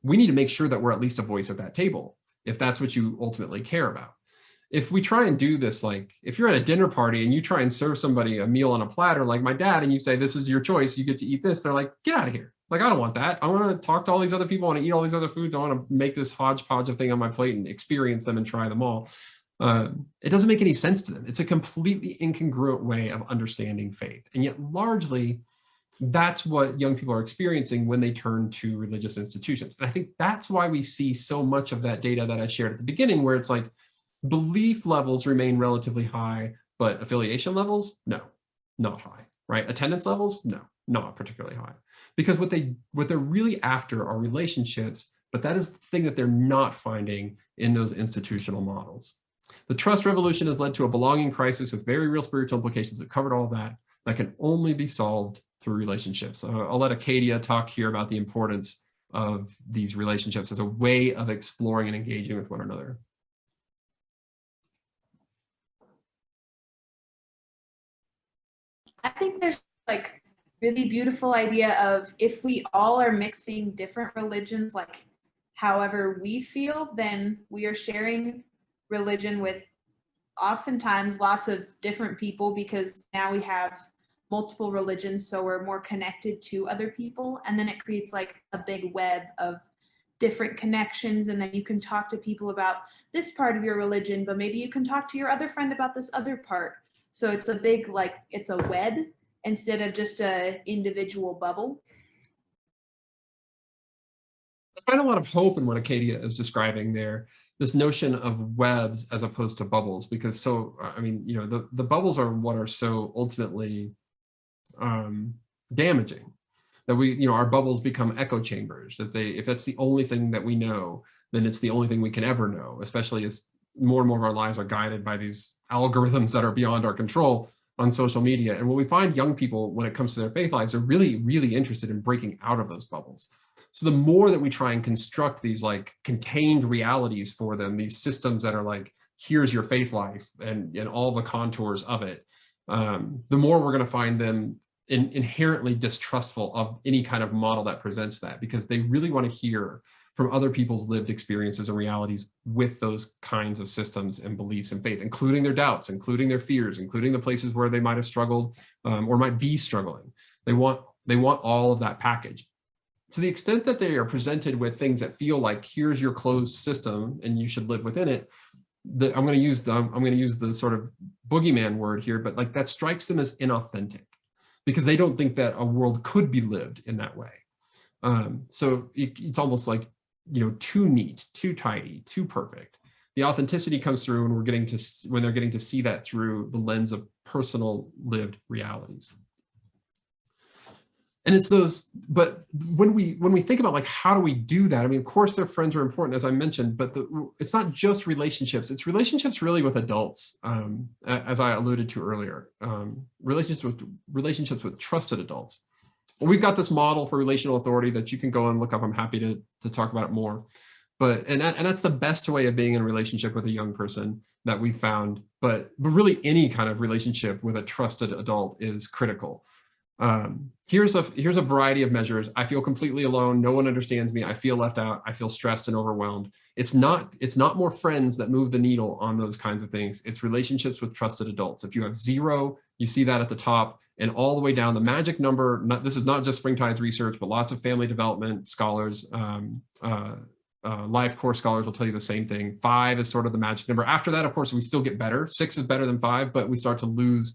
we need to make sure that we're at least a voice at that table, if that's what you ultimately care about. If we try and do this, like if you're at a dinner party and you try and serve somebody a meal on a platter like my dad, and you say, this is your choice, you get to eat this, they're like, get out of here. Like, I don't want that. I want to talk to all these other people. I want to eat all these other foods. I want to make this hodgepodge of thing on my plate and experience them and try them all. It doesn't make any sense to them. It's a completely incongruent way of understanding faith. And yet largely, that's what young people are experiencing when they turn to religious institutions. And I think that's why we see so much of that data that I shared at the beginning, where it's like belief levels remain relatively high, but affiliation levels, no, not high, right? Attendance levels, no, not particularly high. Because what they're really after are relationships, but that is the thing that they're not finding in those institutional models. The trust revolution has led to a belonging crisis with very real spiritual implications. We've covered all of that. That can only be solved through relationships. I'll let Acadia talk here about the importance of these relationships as a way of exploring and engaging with one another. I think there's like really beautiful idea of if we all are mixing different religions, like however we feel, then we are sharing religion with oftentimes lots of different people, because now we have multiple religions, so we're more connected to other people, and then it creates like a big web of different connections, and then you can talk to people about this part of your religion, but maybe you can talk to your other friend about this other part. So it's a big, like, it's a web instead of just a individual bubble. I find a lot of hope in what Acadia is describing there, this notion of webs as opposed to bubbles, because I mean, you know, the bubbles are what are so ultimately damaging, that our bubbles become echo chambers, that if that's the only thing that we know, then it's the only thing we can ever know, especially as more and more of our lives are guided by these algorithms that are beyond our control on social media. And what we find young people, when it comes to their faith lives, are really, really interested in breaking out of those bubbles. So the more that we try and construct these like contained realities for them, these systems that are like, here's your faith life and all the contours of it, the more we're going to find them inherently distrustful of any kind of model that presents that, because they really want to hear from other people's lived experiences and realities with those kinds of systems and beliefs and faith, including their doubts, including their fears, including the places where they might have struggled or might be struggling. They want all of that package. to the extent that they are presented with things that feel like, here's your closed system and you should live within it, I'm going to use the sort of boogeyman word here, but like that strikes them as inauthentic because they don't think that a world could be lived in that way. So it's almost like, too neat, too tidy, too perfect. The authenticity comes through when they're getting to see that through the lens of personal lived realities. And it's those, but when we think about like, how do we do that? I mean, of course their friends are important, as I mentioned, but it's not just relationships. It's relationships really with adults, as I alluded to earlier, relationships with trusted adults. Well, we've got this model for relational authority that you can go and look up. I'm happy to talk about it more. But and that's the best way of being in a relationship with a young person that we've found. But really any kind of relationship with a trusted adult is critical. Here's a variety of measures. I feel completely alone. No one understands me. I feel left out. I feel stressed and overwhelmed. It's not more friends that move the needle on those kinds of things. It's relationships with trusted adults. If you have 0, you see that at the top, and all the way down. The magic number, this is not just Springtide's research, but lots of family development scholars, life course scholars will tell you the same thing. 5 is sort of the magic number. After that, of course, we still get better. 6 is better than 5, but we start to lose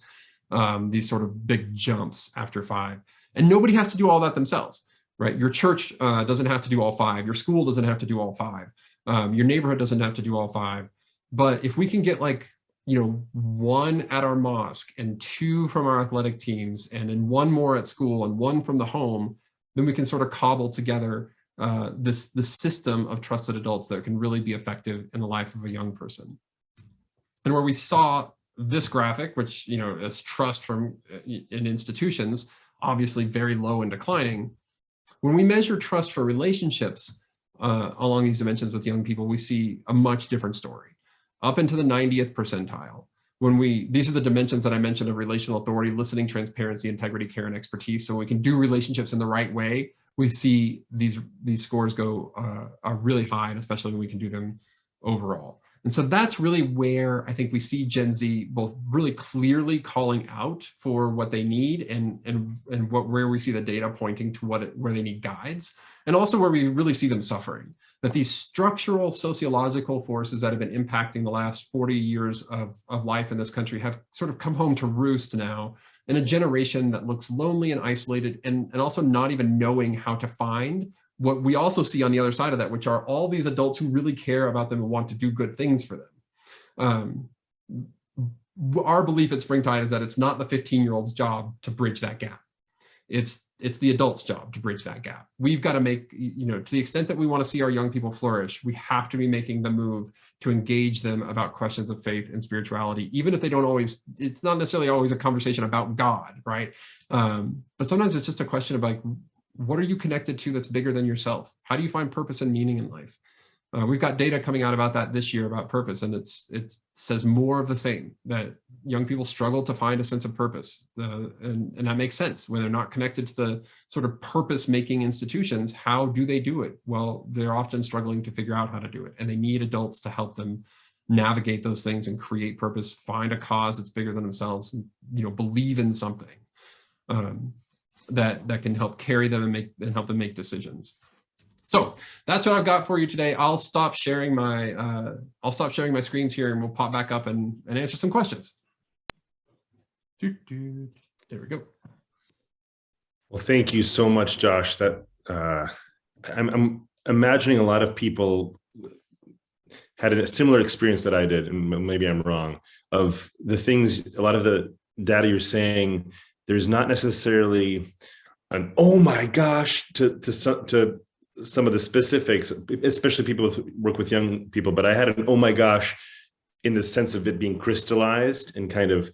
these sort of big jumps after 5. And nobody has to do all that themselves, right? Your church doesn't have to do all 5. Your school doesn't have to do all 5. Your neighborhood doesn't have to do all 5. But if we can get 1 at our mosque and 2 from our athletic teams and then 1 more at school and 1 from the home, then we can sort of cobble together this system of trusted adults that can really be effective in the life of a young person. And where we saw this graphic, which is trust in institutions, obviously very low and declining. When we measure trust for relationships along these dimensions with young people, we see a much different story, up into the 90th percentile. These are the dimensions that I mentioned of relational authority, listening, transparency, integrity, care, and expertise. So we can do relationships in the right way. We see these scores go are really high, and especially when we can do them overall. And so that's really where I think we see Gen Z both really clearly calling out for what they need and where we see the data pointing to where they need guides, and also where we really see them suffering. That these structural sociological forces that have been impacting the last 40 years of life in this country have sort of come home to roost now in a generation that looks lonely and isolated and also not even knowing how to find what we also see on the other side of that, which are all these adults who really care about them and want to do good things for them. Our belief at Springtide is that it's not the 15-year-old's job to bridge that gap. It's the adult's job to bridge that gap. We've got to make, to the extent that we want to see our young people flourish, we have to be making the move to engage them about questions of faith and spirituality, even if they don't always, it's not necessarily always a conversation about God, right? But sometimes it's just a question of what are you connected to that's bigger than yourself? How do you find purpose and meaning in life? We've got data coming out about that this year about purpose, and it says more of the same, that young people struggle to find a sense of purpose. And that makes sense. When they're not connected to the sort of purpose-making institutions, how do they do it? Well, they're often struggling to figure out how to do it, and they need adults to help them navigate those things and create purpose, find a cause that's bigger than themselves, believe in something. That can help carry them and help them make decisions. So that's what I've got for you today. I'll stop sharing my screens here, and we'll pop back up and answer some questions. There we go. Well, thank you so much, Josh. That I'm imagining a lot of people had a similar experience that I did, and maybe I'm wrong, of the things, a lot of the data you're saying. There's not necessarily an oh my gosh to some of the specifics, especially people who work with young people. But I had an oh my gosh in the sense of it being crystallized and kind of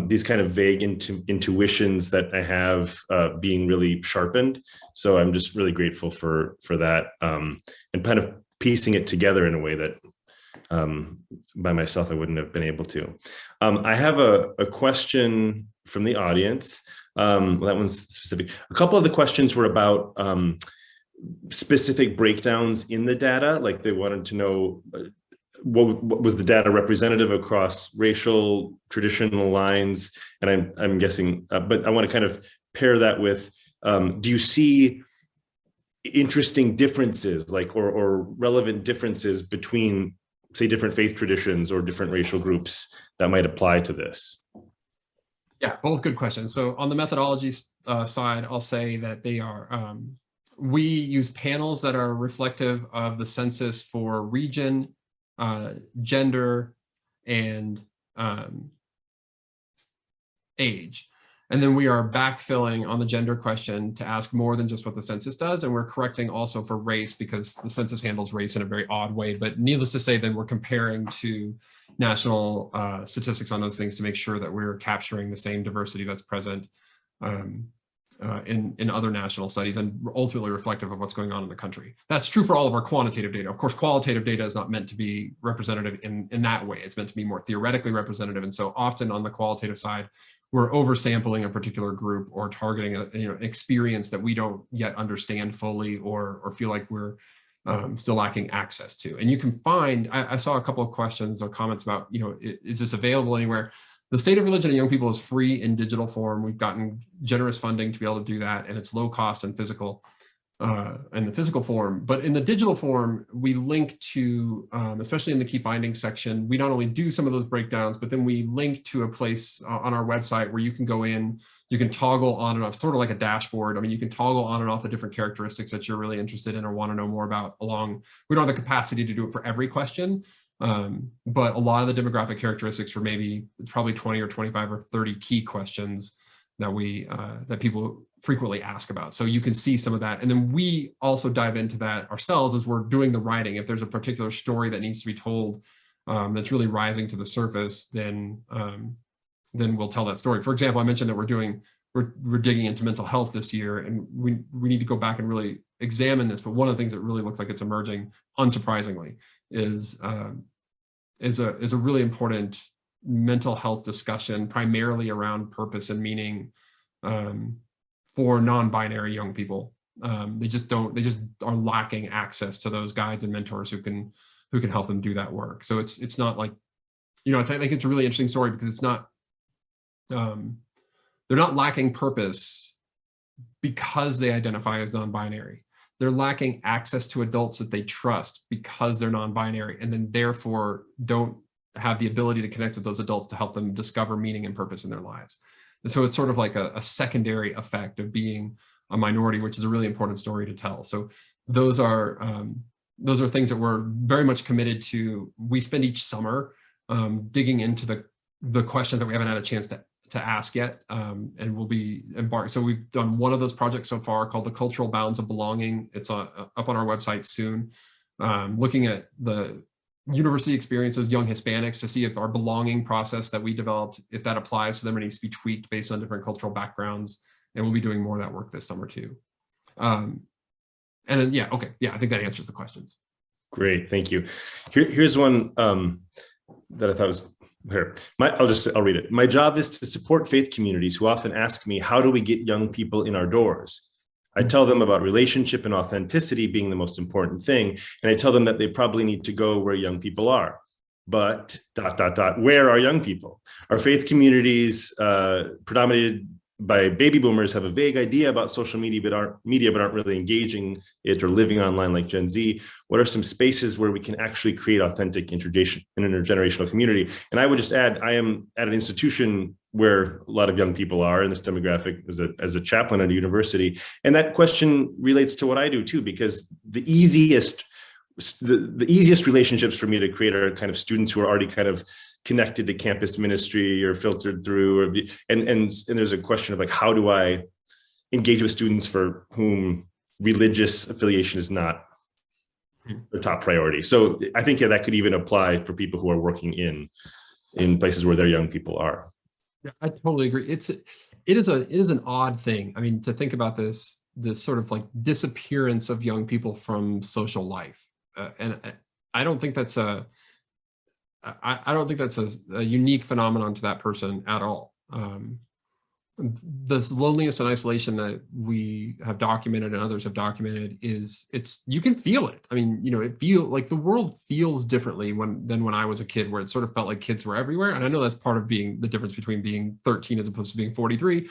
these kind of vague intuitions that I have being really sharpened. So I'm just really grateful for that and kind of piecing it together in a way that by myself I wouldn't have been able to. I have a question from the audience. That one's specific. A couple of the questions were about specific breakdowns in the data. Like they wanted to know what was the data representative across racial, traditional lines. And I'm guessing, but I want to kind of pair that with, do you see interesting differences, like, or relevant differences between, say, different faith traditions or different racial groups that might apply to this? Yeah, both good questions. So on the methodology side, I'll say that they are, we use panels that are reflective of the census for region, gender, and age. And then we are backfilling on the gender question to ask more than just what the census does. And we're correcting also for race, because the census handles race in a very odd way. But needless to say, then we're comparing to national statistics on those things to make sure that we're capturing the same diversity that's present in other national studies, and ultimately reflective of what's going on in the country. That's true for all of our quantitative data. Of course, qualitative data is not meant to be representative in that way. It's meant to be more theoretically representative. And so often on the qualitative side, we're oversampling a particular group or targeting an experience that we don't yet understand fully or feel like we're still lacking access to. And you can find, I saw a couple of questions or comments about, is this available anywhere? The State of Religion and Young People is free in digital form. We've gotten generous funding to be able to do that, and it's low cost and physical in the physical form. But in the digital form, we link to, especially in the key findings section, we not only do some of those breakdowns, but then we link to a place on our website where you can go in, you can toggle on and off, sort of like a dashboard. I mean, you can toggle on and off the different characteristics that you're really interested in or want to know more about along. We don't have the capacity to do it for every question, but a lot of the demographic characteristics for maybe it's probably 20 or 25 or 30 key questions that we that people frequently ask about. So you can see some of that. And then we also dive into that ourselves as we're doing the writing. If there's a particular story that needs to be told that's really rising to the surface, then we'll tell that story. For example, I mentioned that we're digging into mental health this year, and we need to go back and really examine this. But one of the things that really looks like it's emerging, unsurprisingly, is a really important mental health discussion, primarily around purpose and meaning for non-binary young people. They just are lacking access to those guides and mentors who can help them do that work. So it's not like, I think it's a really interesting story because it's not, they're not lacking purpose because they identify as non-binary. They're lacking access to adults that they trust because they're non-binary, and then therefore don't have the ability to connect with those adults to help them discover meaning and purpose in their lives. And so it's sort of like a secondary effect of being a minority, which is a really important story to tell. So those are things that we're very much committed to. We spend each summer digging into the questions that we haven't had a chance to ask yet, and we'll be embarked. So we've done one of those projects so far called the Cultural Bounds of Belonging. It's up on our website soon, looking at the university experience of young Hispanics to see if our belonging process that we developed, if that applies to them, it needs to be tweaked based on different cultural backgrounds. And we'll be doing more of that work this summer too. And then, I think that answers the questions. Great, thank you. Here's one that I thought was here. I'll read it. My job is to support faith communities who often ask me, how do we get young people in our doors? I tell them about relationship and authenticity being the most important thing. And I tell them that they probably need to go where young people are. But ... where are young people? Our faith communities, predominated by baby boomers, have a vague idea about social media, but aren't really engaging it or living online like Gen Z. What are some spaces where we can actually create authentic intergenerational community? And I would just add, I am at an institution where a lot of young people are in this demographic as a chaplain at a university. And that question relates to what I do too, because the easiest relationships for me to create are kind of students who are already kind of connected to campus ministry or filtered through, and there's a question of like, how do I engage with students for whom religious affiliation is not the top priority? So I think that could even apply for people who are working in places where their young people are. Yeah, I totally agree. It is an odd thing. I mean, to think about this sort of like disappearance of young people from social life, and I don't think that's a unique phenomenon to that person at all. This loneliness and isolation that we have documented and others have documented you can feel it. I mean, it feels like the world feels differently than when I was a kid, where it sort of felt like kids were everywhere. And I know that's part of being the difference between being 13 as opposed to being 43.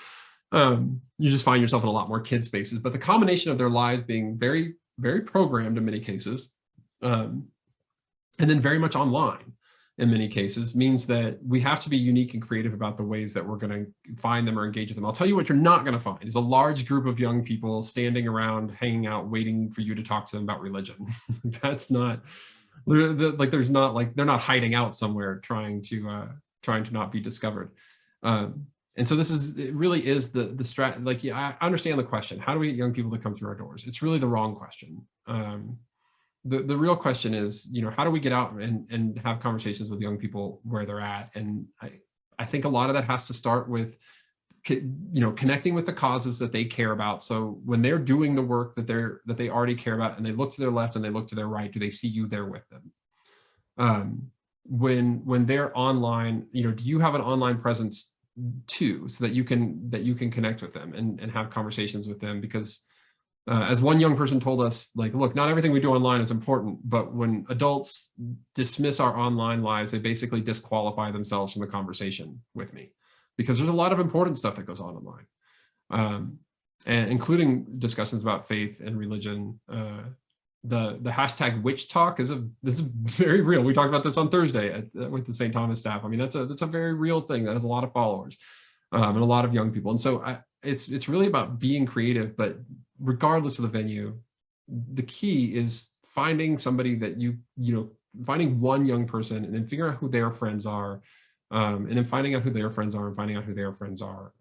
You just find yourself in a lot more kid spaces, but the combination of their lives being very, very programmed in many cases, and then very much online in many cases, means that we have to be unique and creative about the ways that we're going to find them or engage with them. I'll tell you what you're not going to find is a large group of young people standing around, hanging out, waiting for you to talk to them about religion. That's not, like, there's not, like, they're not hiding out somewhere trying to not be discovered. And so it really is the strat. Like, yeah, I understand the question. How do we get young people to come through our doors? It's really the wrong question. The real question is, how do we get out and have conversations with young people where they're at? And I think a lot of that has to start with, connecting with the causes that they care about. So when they're doing the work that they already care about, and they look to their left and they look to their right, do they see you there with them? When they're online, do you have an online presence too, so that you can connect with them and have conversations with them? Because as one young person told us, like, look, not everything we do online is important, but when adults dismiss our online lives, they basically disqualify themselves from the conversation with me, because there's a lot of important stuff that goes on online, and including discussions about faith and religion. The hashtag witch talk this is very real. We talked about this on Thursday with the St. Thomas staff. I mean, that's a very real thing that has a lot of followers, and a lot of young people. And so it's really about being creative, but regardless of the venue, the key is finding somebody that finding one young person and then figuring out who their friends are, and then finding out who their friends are and finding out who their friends are.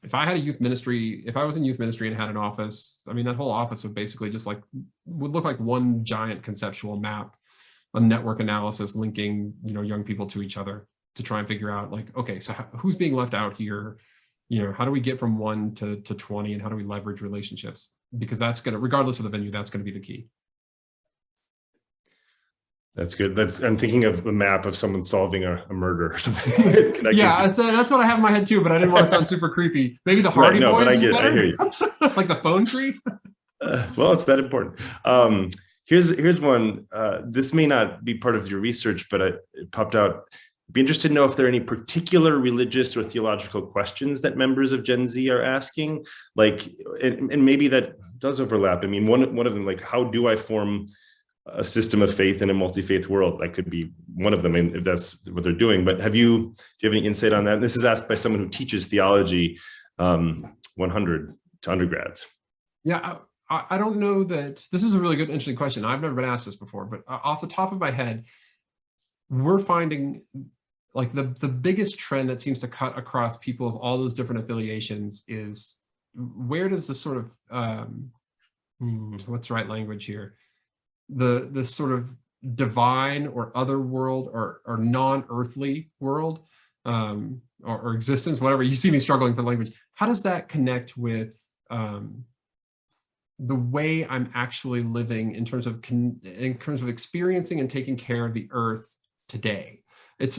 If I had a youth ministry, if I was in youth ministry and had an office, I mean, that whole office would basically would look like one giant conceptual map, a network analysis linking, young people to each other to try and figure out, like, okay, so who's being left out here? How do we get from 1 to 20, and how do we leverage relationships? Because that's going to, regardless of the venue, that's going to be the key. That's good. I'm thinking of a map of someone solving a murder or something. Yeah, that's what I have in my head too, but I didn't want to sound super creepy. Maybe the Hardy Boys. But I hear you. Like the phone tree. Well, it's that important. Here's one. This may not be part of your research, but it popped out. I'd be interested to know if there are any particular religious or theological questions that members of Gen Z are asking, like, and maybe that does overlap. I mean, one of them, like, how do I form a system of faith in a multi-faith world? That could be one of them, if that's what they're doing. But do you have any insight on that? And this is asked by someone who teaches theology 100 to undergrads. Yeah, I don't know that this is a really good, interesting question. I've never been asked this before, but off the top of my head, we're finding, like, the biggest trend that seems to cut across people of all those different affiliations is, where does the sort of what's the right language here? The sort of divine or other world or non-earthly world, or existence, whatever. You see me struggling for language. How does that connect with the way I'm actually living in terms of experiencing and taking care of the earth today? It's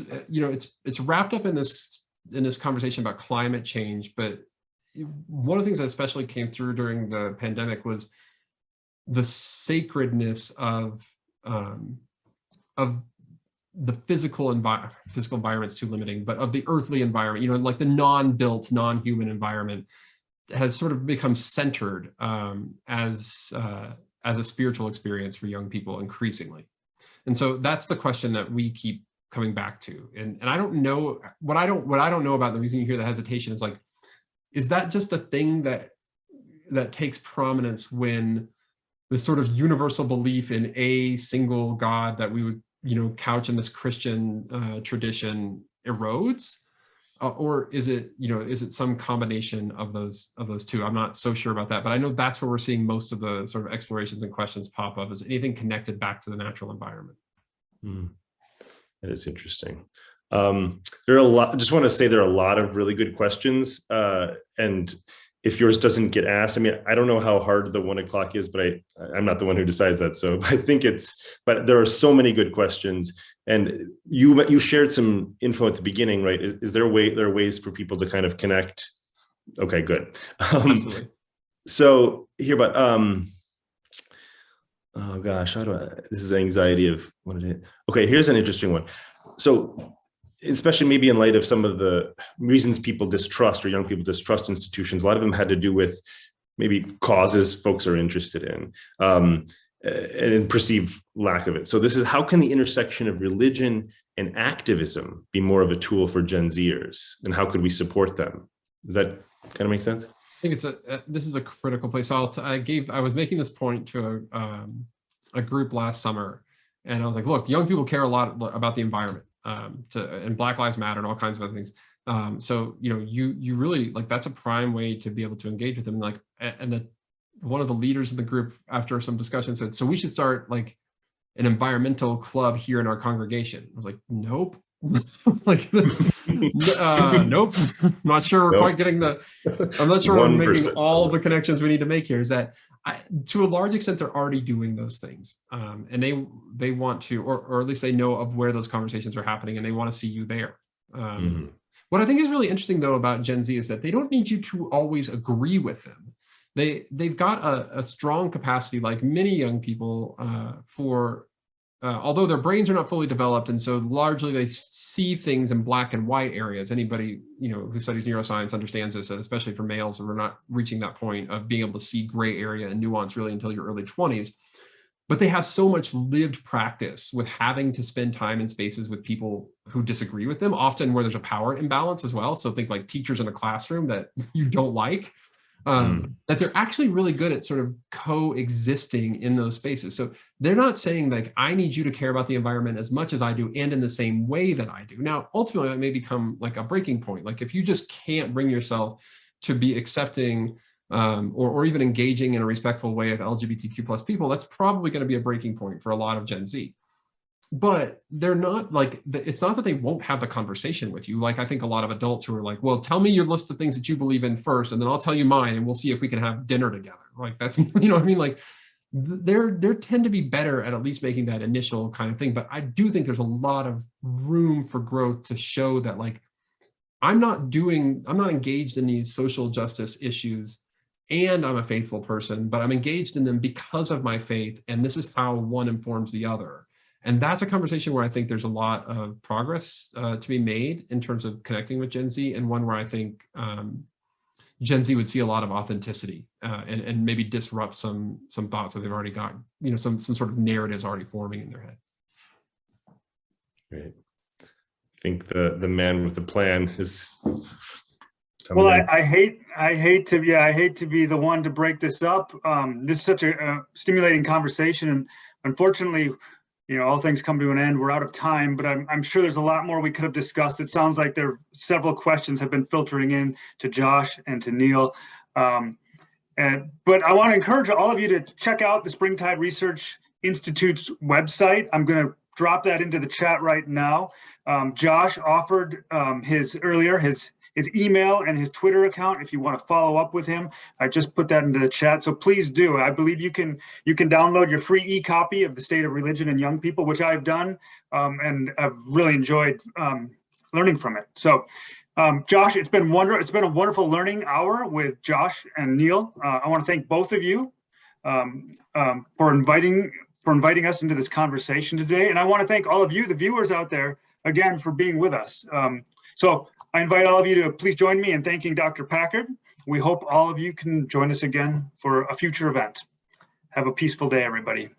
wrapped up in this conversation about climate change, but one of the things that especially came through during the pandemic was the sacredness of the physical environment's too limiting, but of the earthly environment, like the non-built, non-human environment has sort of become centered as a spiritual experience for young people increasingly. And so that's the question that we keep coming back to. And I don't know what I don't know about, the reason you hear the hesitation is, like, is that just the thing that takes prominence when this sort of universal belief in a single God that we would, couch in this Christian tradition erodes? Or is it some combination of those two? I'm not so sure about that, but I know that's where we're seeing most of the sort of explorations and questions pop up, is anything connected back to the natural environment. That is interesting. There are a lot. I just want to say there are a lot of really good questions, and if yours doesn't get asked, I mean, I don't know how hard the 1 o'clock is, but I'm not the one who decides that. So I think but there are so many good questions, and you shared some info at the beginning, right? Is there there are ways for people to kind of connect? Okay, good. Absolutely. So here, but oh gosh, this is anxiety of what it is. Okay, here's an interesting one. So especially maybe in light of some of the reasons people distrust or young people distrust institutions, a lot of them had to do with maybe causes folks are interested in, and perceived lack of it. So this is, how can the intersection of religion and activism be more of a tool for Gen Zers, and how could we support them? Does that kind of make sense? I think this is a critical place. I was making this point to a group last summer, and I was like, look, young people care a lot about the environment, and Black Lives Matter and all kinds of other things. So, you know, you really, like, that's a prime way to be able to engage with them. Like, and one of the leaders in the group, after some discussion, said, so we should start like an environmental club here in our congregation. I was like, nope. Like this, nope. Not sure we're quite getting I'm not sure we're making all the connections we need to make here. Is that to a large extent, they're already doing those things. And they want to, or at least they know of where those conversations are happening, and they want to see you there. What I think is really interesting, though, about Gen Z is that they don't need you to always agree with them. They've got a strong capacity, like many young people, although their brains are not fully developed, and so largely they see things in black and white areas. Anybody, you know, who studies neuroscience understands this, and especially for males, we're not reaching that point of being able to see gray area and nuance really until your early 20s. But they have so much lived practice with having to spend time in spaces with people who disagree with them, often where there's a power imbalance as well. So think like teachers in a classroom that you don't like, that they're actually really good at sort of coexisting in those spaces. So they're not saying like, I need you to care about the environment as much as I do and in the same way that I do. Now, ultimately, that may become like a breaking point. Like if you just can't bring yourself to be accepting or even engaging in a respectful way of LGBTQ plus people, that's probably going to be a breaking point for a lot of Gen Z. But they're not like, it's not that they won't have the conversation with you. Like I think a lot of adults who are like, well, tell me your list of things that you believe in first, and then I'll tell you mine, and we'll see if we can have dinner together. Like that's, you know what I mean? Like they tend to be better at least making that initial kind of thing. But I do think there's a lot of room for growth to show that like, I'm not engaged in these social justice issues, and I'm a faithful person, but I'm engaged in them because of my faith, and this is how one informs the other. And that's a conversation where I think there's a lot of progress to be made in terms of connecting with Gen Z, and one where I think Gen Z would see a lot of authenticity and maybe disrupt some thoughts that they've already got, you know, some sort of narratives already forming in their head. Great. I think the man with the plan is. Well, I hate to be the one to break this up. This is such a stimulating conversation, and unfortunately, you know, all things come to an end. We're out of time, but I'm sure there's a lot more we could have discussed. It sounds like several questions have been filtering in to Josh and to Neil. But I want to encourage all of you to check out the Springtide Research Institute's website. I'm going to drop that into the chat right now. Josh offered his email and his Twitter account if you want to follow up with him. I just put that into the chat, so please do. I believe you can download your free e-copy of The State of Religion and Young People, which I've done, and I've really enjoyed learning from it. So, Josh, it's been a wonderful learning hour with Josh and Neil. I want to thank both of you for inviting us into this conversation today, and I want to thank all of you, the viewers out there, again for being with us. So I invite all of you to please join me in thanking Dr. Packard. We hope all of you can join us again for a future event. Have a peaceful day, everybody.